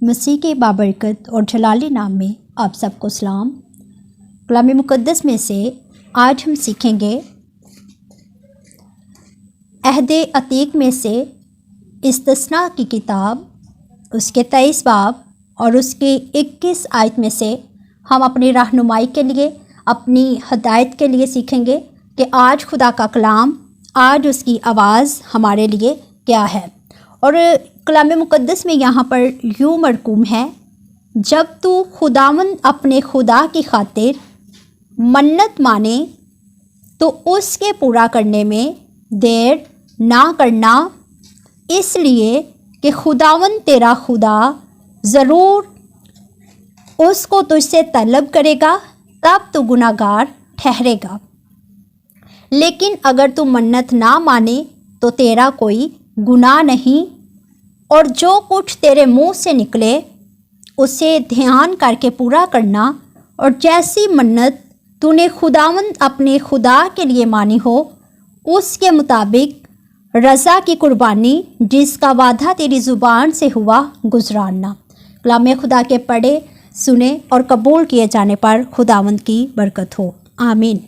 مسیح کے بابرکت اور جلالی نام میں آپ سب کو سلام۔ کلام مقدس میں سے آج ہم سیکھیں گے عہد عتیق میں سے استثناء کی کتاب، اس کے 23 باب اور اس کی 21 آیت میں سے ہم اپنی رہنمائی کے لیے، اپنی ہدایت کے لیے سیکھیں گے کہ آج خدا کا کلام، آج اس کی آواز ہمارے لیے کیا ہے۔ اور کلام مقدس میں یہاں پر یوں مرقوم ہے، جب تو خداوند اپنے خدا کی خاطر منت مانے تو اس کے پورا کرنے میں دیر نہ کرنا، اس لیے کہ خداوند تیرا خدا ضرور اس کو تجھ سے طلب کرے گا، تب تو گناہ گار ٹھہرے گا۔ لیکن اگر تو منت نہ مانے تو تیرا کوئی گناہ نہیں، اور جو کچھ تیرے منہ سے نکلے اسے دھیان کر کے پورا کرنا، اور جیسی منت تو نے خداوند اپنے خدا کے لیے مانی ہو اس کے مطابق رضا کی قربانی جس کا وعدہ تیری زبان سے ہوا گزارنا۔ کلام خدا کے پڑھے، سنے اور قبول کیے جانے پر خداوند کی برکت ہو، آمین۔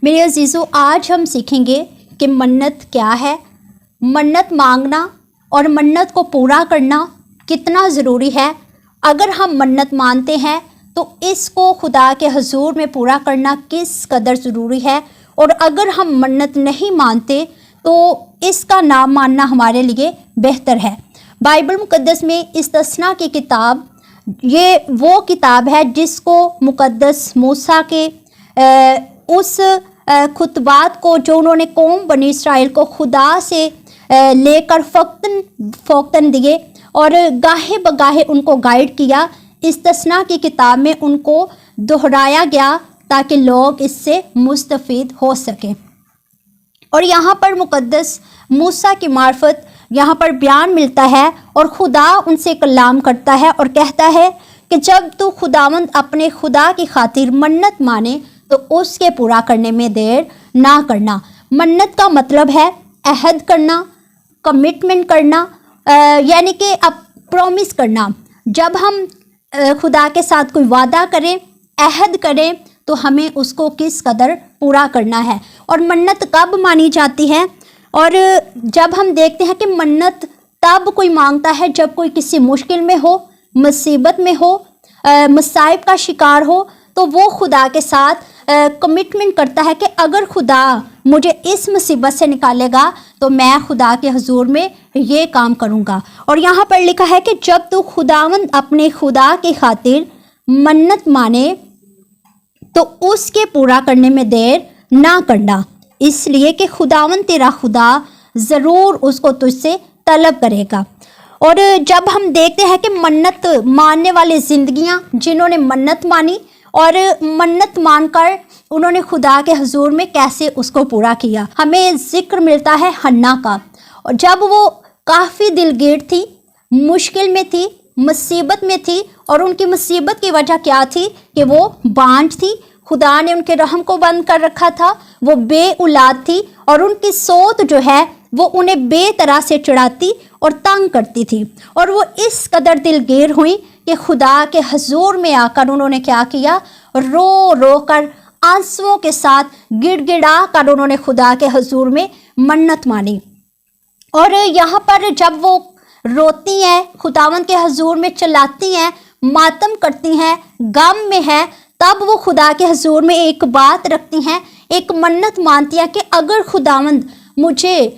میرے عزیزو، آج ہم سیکھیں گے کہ منت کیا ہے، منت مانگنا اور منت کو پورا کرنا کتنا ضروری ہے۔ اگر ہم منت مانتے ہیں تو اس کو خدا کے حضور میں پورا کرنا کس قدر ضروری ہے، اور اگر ہم منت نہیں مانتے تو اس کا نہ ماننا ہمارے لیے بہتر ہے۔ بائبل مقدس میں استثناء کی کتاب، یہ وہ کتاب ہے جس کو مقدس موسیٰ کے اس خطبات کو جو انہوں نے قوم بنی اسرائیل کو خدا سے لے کر فوقتاً دیے اور گاہے بگاہے ان کو گائیڈ کیا، استثناء کی کتاب میں ان کو دہرایا گیا تاکہ لوگ اس سے مستفید ہو سکیں۔ اور یہاں پر مقدس موسیٰ کی معرفت یہاں پر بیان ملتا ہے، اور خدا ان سے کلام کرتا ہے اور کہتا ہے کہ جب تو خداوند اپنے خدا کی خاطر منت مانے تو اس کے پورا کرنے میں دیر نہ کرنا۔ منت کا مطلب ہے عہد کرنا، کمٹمنٹ کرنا، یعنی کہ اب پرومس کرنا۔ جب ہم خدا کے ساتھ کوئی وعدہ کریں، عہد کریں، تو ہمیں اس کو کس قدر پورا کرنا ہے۔ اور منت کب مانی جاتی ہے؟ اور جب ہم دیکھتے ہیں کہ منت تب کوئی مانگتا ہے جب کوئی کسی مشکل میں ہو، مصیبت میں ہو، مصائب کا شکار ہو، تو وہ خدا کے ساتھ کمٹمنٹ کرتا ہے کہ اگر خدا مجھے اس مصیبت سے نکالے گا تو میں خدا کے حضور میں یہ کام کروں گا۔ اور یہاں پر لکھا ہے کہ جب تو خداوند اپنے خدا کی خاطر منت مانے تو اس کے پورا کرنے میں دیر نہ کرنا، اس لیے کہ خداوند تیرا خدا ضرور اس کو تجھ سے طلب کرے گا۔ اور جب ہم دیکھتے ہیں کہ منت ماننے والے زندگیاں، جنہوں نے منت مانی اور منت مان کر انہوں نے خدا کے حضور میں کیسے اس کو پورا کیا، ہمیں ذکر ملتا ہے حنا کا۔ اور جب وہ کافی دلگیر تھی، مشکل میں تھی، مصیبت میں تھی، اور ان کی مصیبت کی وجہ کیا تھی کہ وہ بانجھ تھی، خدا نے ان کے رحم کو بند کر رکھا تھا، وہ بے اولاد تھی، اور ان کی سوت جو ہے وہ انہیں بے طرح سے چڑھاتی اور تنگ کرتی تھی، اور وہ اس قدر دلگیر ہوئی کہ خدا کے حضور میں آ کر انہوں نے کیا کیا، رو رو کر آنسوؤں کے ساتھ گڑ گڑا کر انہوں نے خدا کے حضور میں منت مانی۔ اور یہاں پر جب وہ روتی ہیں، خداوند کے حضور میں چلاتی ہیں، ماتم کرتی ہیں، غم میں ہیں، تب وہ خدا کے حضور میں ایک بات رکھتی ہیں، ایک منت مانتی ہیں کہ اگر خداوند مجھے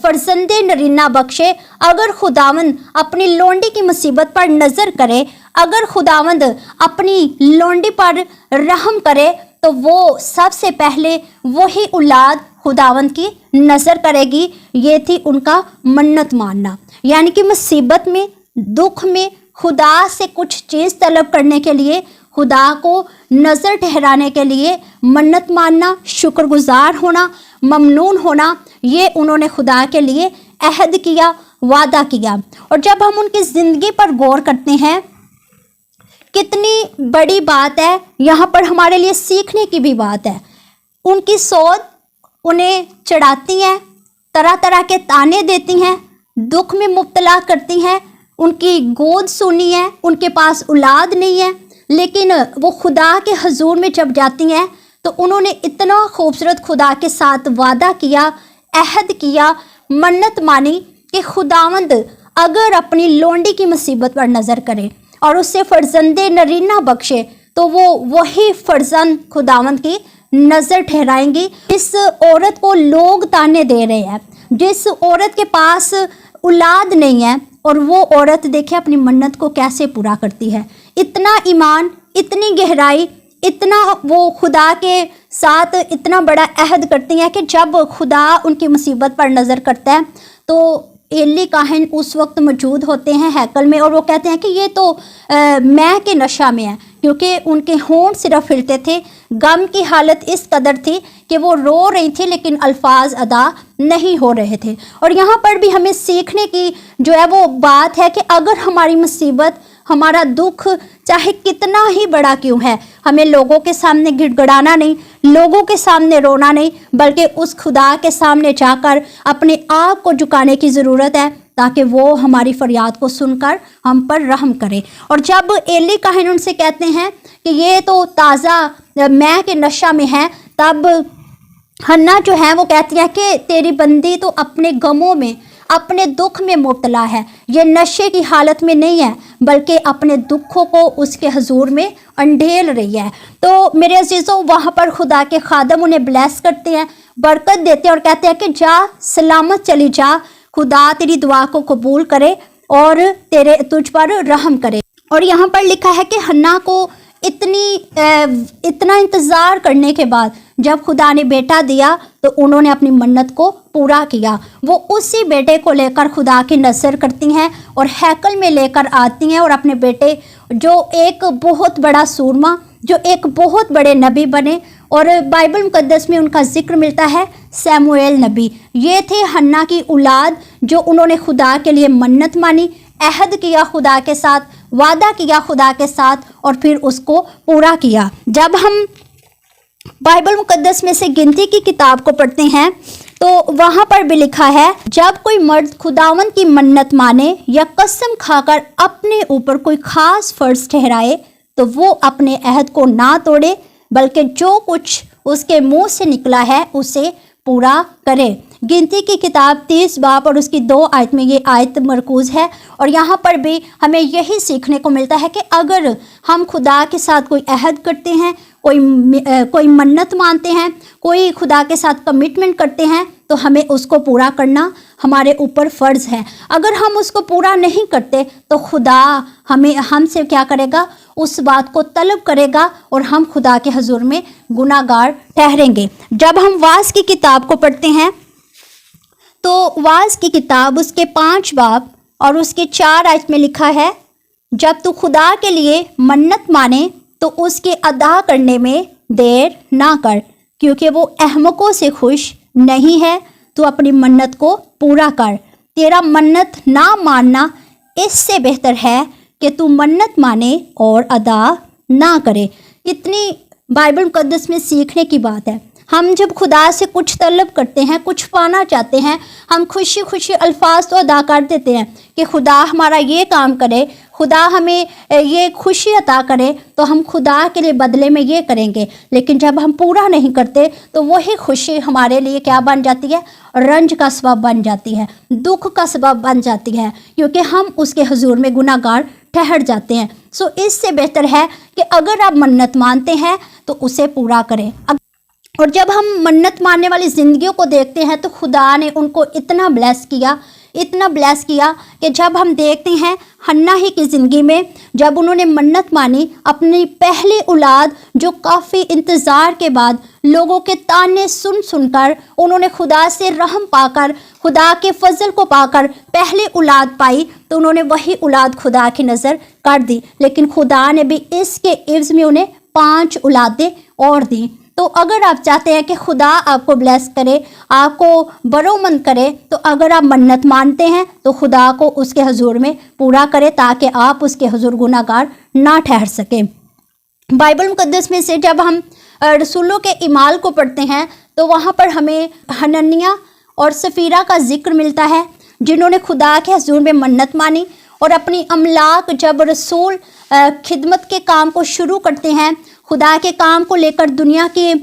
فرزند نرینہ بخشے، اگر خداوند اپنی لونڈی کی مصیبت پر نظر کرے، اگر خداوند اپنی لونڈی پر رحم کرے، تو وہ سب سے پہلے وہی اولاد خداوند کی نظر کرے گی۔ یہ تھی ان کا منت ماننا، یعنی کہ مصیبت میں، دکھ میں خدا سے کچھ چیز طلب کرنے کے لیے، خدا کو نظر ٹھہرانے کے لیے منت ماننا، شکر گزار ہونا، ممنون ہونا، یہ انہوں نے خدا کے لیے عہد کیا، وعدہ کیا۔ اور جب ہم ان کی زندگی پر غور کرتے ہیں، کتنی بڑی بات ہے، یہاں پر ہمارے لیے سیکھنے کی بھی بات ہے۔ ان کی سوچ انہیں چڑھاتی ہیں، طرح طرح کے تانے دیتی ہیں، دکھ میں مبتلا کرتی ہیں، ان کی گود سونی ہے، ان کے پاس اولاد نہیں ہے، لیکن وہ خدا کے حضور میں جب جاتی ہیں تو انہوں نے اتنا خوبصورت خدا کے ساتھ وعدہ کیا، عہد کیا، منت مانی کہ خداوند اگر اپنی لونڈی کی مصیبت پر نظر کرے اور اسے فرزند نرینہ بخشے تو وہ وہی فرزند خداوند کی نظر ٹھہرائیں گی۔ اس عورت کو لوگ تانے دے رہے ہیں، جس عورت کے پاس اولاد نہیں ہے، اور وہ عورت دیکھیں اپنی منت کو کیسے پورا کرتی ہے۔ اتنا ایمان، اتنی گہرائی، اتنا وہ خدا کے ساتھ اتنا بڑا عہد کرتی ہیں کہ جب خدا ان کی مصیبت پر نظر کرتا ہے تو ایلی کاہن اس وقت موجود ہوتے ہیں ہیکل میں، اور وہ کہتے ہیں کہ یہ تو میں کے نشہ میں ہے، کیونکہ ان کے ہونٹ صرف ہلتے تھے۔ غم کی حالت اس قدر تھی کہ وہ رو رہی تھی لیکن الفاظ ادا نہیں ہو رہے تھے۔ اور یہاں پر بھی ہمیں سیکھنے کی جو ہے وہ بات ہے کہ اگر ہماری مصیبت، ہمارا دکھ چاہے کتنا ہی بڑا کیوں ہے، ہمیں لوگوں کے سامنے گڑ گڑانا نہیں، لوگوں کے سامنے رونا نہیں، بلکہ اس خدا کے سامنے جا کر اپنے آپ کو جھکانے کی ضرورت ہے تاکہ وہ ہماری فریاد کو سن کر ہم پر رحم کرے۔ اور جب ایلی کاہن ان سے کہتے ہیں کہ یہ تو تازہ میں کے نشہ میں ہے، تب حنا جو ہے وہ کہتی ہے کہ تیری بندی تو اپنے غموں میں، اپنے دکھ میں مبتلا ہے، یہ نشے کی حالت میں نہیں ہے بلکہ اپنے دکھوں کو اس کے حضور میں انڈھیل رہی ہے۔ تو میرے عزیزوں، وہاں پر خدا کے خادم انہیں بلیس کرتے ہیں، برکت دیتے ہیں اور کہتے ہیں کہ جا سلامت چلی جا، خدا تیری دعا کو قبول کرے اور تجھ پر رحم کرے۔ اور یہاں پر لکھا ہے کہ حنا کو اتنا انتظار کرنے کے بعد جب خدا نے بیٹا دیا تو انہوں نے اپنی منت کو پورا کیا۔ وہ اسی بیٹے کو لے کر خدا کی نظر کرتی ہیں اور ہیکل میں لے کر آتی ہیں، اور اپنے بیٹے جو ایک بہت بڑا سورما، جو ایک بہت بڑے نبی بنے، اور بائبل مقدس میں ان کا ذکر ملتا ہے سیموئیل نبی۔ یہ تھے حنا کی اولاد جو انہوں نے خدا کے لیے منت مانی، عہد کیا خدا کے ساتھ، وعدہ کیا خدا کے ساتھ، اور پھر اس کو پورا کیا۔ جب ہم بائبل مقدس میں سے گنتی کی کتاب کو پڑھتے ہیں تو وہاں پر بھی لکھا ہے، جب کوئی مرد خداوند کی منت مانے یا قسم کھا کر اپنے اوپر کوئی خاص فرض ٹھہرائے تو وہ اپنے عہد کو نہ توڑے بلکہ جو کچھ اس کے منہ سے نکلا ہے اسے پورا کرے۔ گنتی کی کتاب 30 باب اور اس کی 2 آیت میں یہ آیت مرکوز ہے، اور یہاں پر بھی ہمیں یہی سیکھنے کو ملتا ہے کہ اگر ہم خدا کے ساتھ کوئی عہد کرتے ہیں، کوئی منت مانتے ہیں، کوئی خدا کے ساتھ کمٹمنٹ کرتے ہیں تو ہمیں اس کو پورا کرنا ہمارے اوپر فرض ہے۔ اگر ہم اس کو پورا نہیں کرتے تو خدا ہم سے کیا کرے گا؟ اس بات کو طلب کرے گا اور ہم خدا کے حضور میں گناہ گار ٹھہریں گے۔ جب ہم واعظ کی کتاب کو پڑھتے ہیں تو واعظ کی کتاب اس کے 5 باب اور اس کی 4 آیت میں لکھا ہے، جب تو خدا کے لیے منت مانے تو اس کے ادا کرنے میں دیر نہ کر، کیونکہ وہ احمقوں سے خوش نہیں ہے، تو اپنی منت کو پورا کر۔ تیرا منت نہ ماننا اس سے بہتر ہے کہ تو منت مانے اور ادا نہ کرے۔ اتنی بائبل مقدس میں سیکھنے کی بات ہے۔ ہم جب خدا سے کچھ طلب کرتے ہیں، کچھ پانا چاہتے ہیں، ہم خوشی خوشی الفاظ تو ادا کر دیتے ہیں کہ خدا ہمارا یہ کام کرے، خدا ہمیں یہ خوشی عطا کرے، تو ہم خدا کے لیے بدلے میں یہ کریں گے۔ لیکن جب ہم پورا نہیں کرتے تو وہی خوشی ہمارے لیے کیا بن جاتی ہے؟ رنج کا سبب بن جاتی ہے، دکھ کا سبب بن جاتی ہے، کیونکہ ہم اس کے حضور میں گناہ گار ٹھہر جاتے ہیں۔ اس سے بہتر ہے کہ اگر آپ منت مانتے ہیں تو اسے پورا کریں۔ اور جب ہم منت ماننے والی زندگیوں کو دیکھتے ہیں تو خدا نے ان کو اتنا بلیس کیا کہ جب ہم دیکھتے ہیں حنا ہی کی زندگی میں، جب انہوں نے منت مانی اپنی پہلی اولاد، جو کافی انتظار کے بعد لوگوں کے تانے سن کر انہوں نے خدا سے رحم پا کر، خدا کے فضل کو پا کر پہلی اولاد پائی، تو انہوں نے وہی اولاد خدا کی نظر کر دی، لیکن خدا نے بھی اس کے عوض میں انہیں 5 اولادیں اور دیں۔ تو اگر آپ چاہتے ہیں کہ خدا آپ کو بلیس کرے، آپ کو برومند کرے، تو اگر آپ منت مانتے ہیں تو خدا کو اس کے حضور میں پورا کرے تاکہ آپ اس کے حضور گناہ گار نہ ٹھہر سکیں۔ بائبل مقدس میں سے جب ہم رسولوں کے اعمال کو پڑھتے ہیں تو وہاں پر ہمیں حننیہ اور سفیرہ کا ذکر ملتا ہے، جنہوں نے خدا کے حضور میں منت مانی اور اپنی املاک جب رسول خدمت کے کام کو شروع کرتے ہیں، خدا کے کام کو لے کر دنیا کے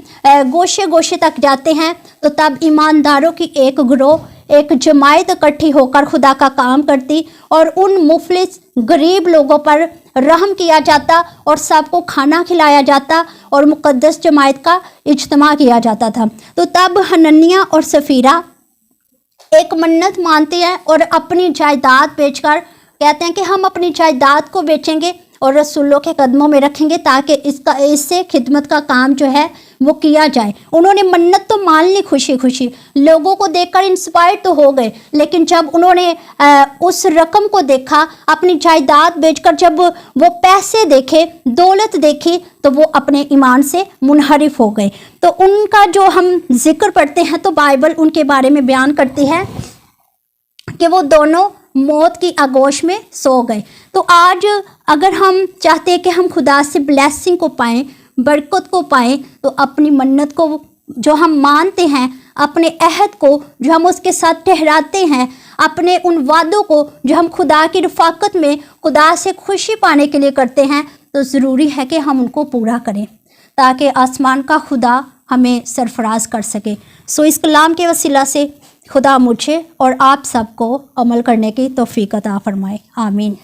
گوشے گوشے تک جاتے ہیں، تو تب ایمانداروں کی ایک گروہ، ایک جماعت اکٹھی ہو کر خدا کا کام کرتی اور ان مفلس غریب لوگوں پر رحم کیا جاتا اور سب کو کھانا کھلایا جاتا اور مقدس جماعت کا اجتماع کیا جاتا تھا۔ تو تب حننیہ اور سفیرہ ایک منت مانتے ہیں اور اپنی جائیداد بیچ کر کہتے ہیں کہ ہم اپنی جائیداد کو بیچیں گے اور رسولوں کے قدموں میں رکھیں گے تاکہ اس سے خدمت کا کام جو ہے وہ کیا جائے۔ انہوں نے منت تو مان لی خوشی خوشی، لوگوں کو دیکھ کر انسپائر تو ہو گئے، لیکن جب انہوں نے اس رقم کو دیکھا، اپنی جائیداد بیچ کر جب وہ پیسے دیکھے، دولت دیکھی، تو وہ اپنے ایمان سے منحرف ہو گئے۔ تو ان کا جو ہم ذکر پڑھتے ہیں تو بائبل ان کے بارے میں بیان کرتی ہے کہ وہ دونوں موت کی آغوش میں سو گئے۔ تو آج اگر ہم چاہتے ہیں کہ ہم خدا سے بلیسنگ کو پائیں، برکت کو پائیں، تو اپنی منت کو جو ہم مانتے ہیں، اپنے عہد کو جو ہم اس کے ساتھ ٹھہراتے ہیں، اپنے ان وعدوں کو جو ہم خدا کی رفاقت میں خدا سے خوشی پانے کے لیے کرتے ہیں، تو ضروری ہے کہ ہم ان کو پورا کریں تاکہ آسمان کا خدا ہمیں سرفراز کر سکے۔ سو اس کلام کے وسیلہ سے خدا مجھے اور آپ سب کو عمل کرنے کی توفیق عطا فرمائے۔ آمین۔